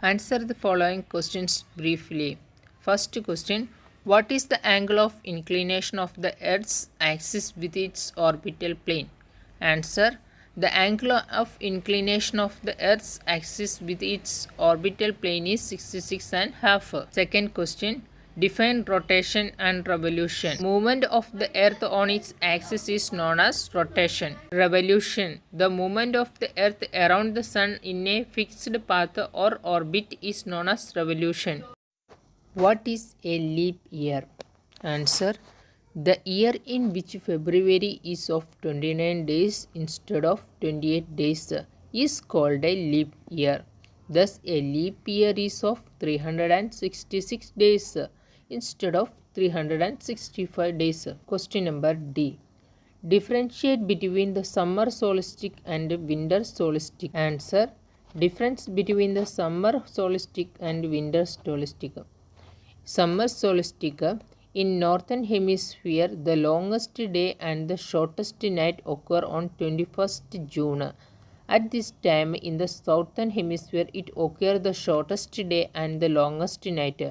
Answer the following questions briefly. First question: what is the angle of inclination of the Earth's axis with its orbital plane? Answer: the angle of inclination of the Earth's axis with its orbital plane is 66.5. Second question: define rotation and revolution. Movement of the Earth on its axis is known as rotation. Revolution: the movement of the Earth around the Sun in a fixed path or orbit is known as revolution. What is a leap year? Answer: the year in which February is of 29 days instead of 28 days is called a leap year. Thus, a leap year is of 366 days instead of 365 days. Question number D. Differentiate between the summer solstice and winter solstice. Answer: difference between the summer solstice and winter solstice. Summer solstice: in northern hemisphere, the longest day and the shortest night occur on 21st June. At this time, in the southern hemisphere, it occurs the shortest day and the longest night.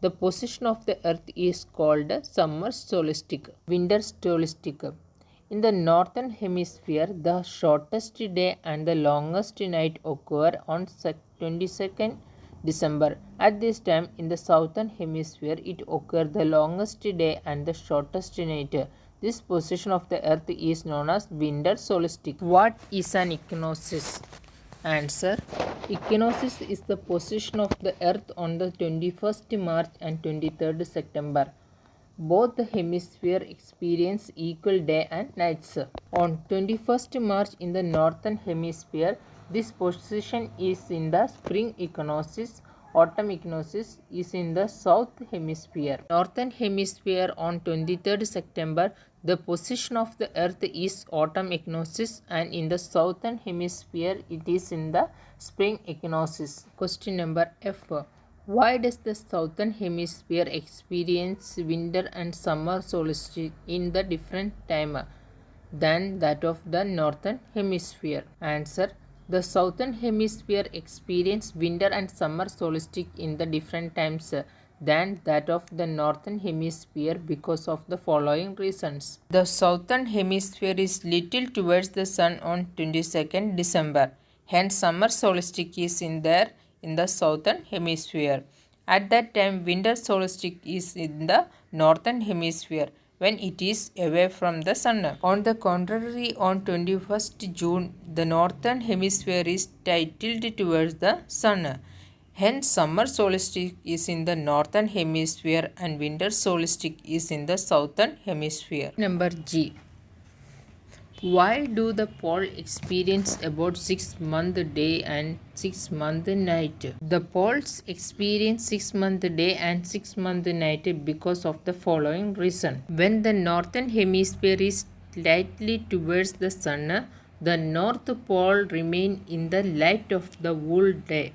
The position of the earth is called summer solstice. Winter solstice: in the northern hemisphere, the shortest day and the longest night occur on 22nd December. At this time, in the southern hemisphere, it occurs the longest day and the shortest night. This position of the earth is known as winter solstice. What is an equinox? Answer: equinox is the position of the earth on the 21st March and 23rd September. Both the hemispheres experience equal day and nights. On 21st March in the northern hemisphere, this position is in the spring equinox. Autumn equinox is in the south hemisphere. Northern hemisphere on 23rd September, the position of the earth is autumn equinox, and in the southern hemisphere it is in the spring equinox. Question number F. Why does the southern hemisphere experience winter and summer solstice in the different time than that of the northern hemisphere? Answer: the southern hemisphere experience winter and summer solstice in the different times than that of the northern hemisphere because of the following reasons. The southern hemisphere is little towards the sun on 22nd December. Hence, summer solstice is in the southern hemisphere. At that time, winter solstice is in the northern hemisphere when it is away from the sun. On the contrary, on 21st June, the northern hemisphere is tilted towards the sun. Hence, summer solstice is in the northern hemisphere and winter solstice is in the southern hemisphere. Number G. Why do the pole experience about 6-month day and 6-month night? The poles experience 6-month day and 6-month night because of the following reason. When the northern hemisphere is slightly towards the sun, the north pole remains in the light of the whole day.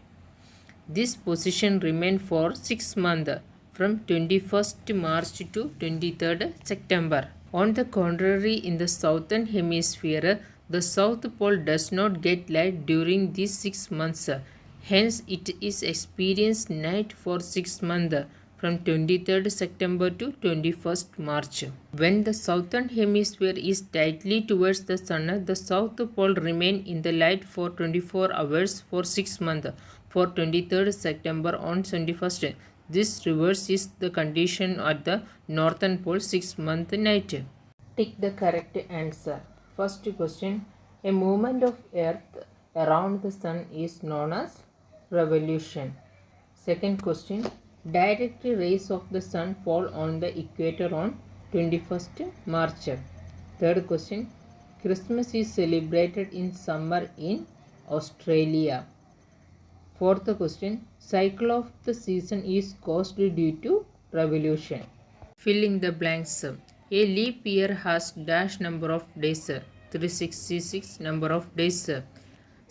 This position remains for 6 months from 21st March to 23rd September. On the contrary, in the southern hemisphere, the south pole does not get light during these 6 months. Hence, it is experienced night for 6 months from 23rd September to 21st March. When the southern hemisphere is tightly towards the sun, the south pole remains in the light for 24 hours for 6 months for 23rd September on 21st. This reverse is the condition at the northern pole 6-month night. Tick the correct answer. First question: a movement of earth around the sun is known as revolution. Second question: direct rays of the sun fall on the equator on 21st March. Third question: Christmas is celebrated in summer in Australia. Fourth question: cycle of the season is caused due to revolution. Fill in the blanks. A leap year has dash number of days, 366 number of days.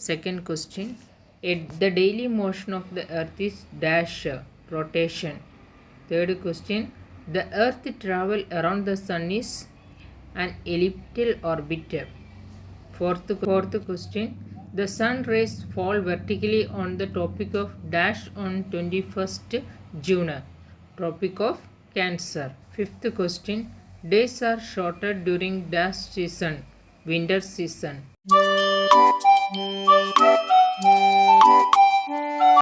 Second question: the daily motion of the earth is dash, rotation. Third question: the earth travel around the sun is an elliptical orbit. Fourth question: The sun rays fall vertically on the Tropic of Dash on 21st June. Tropic of Cancer. Fifth question. Days are shorter during Dash season, winter season.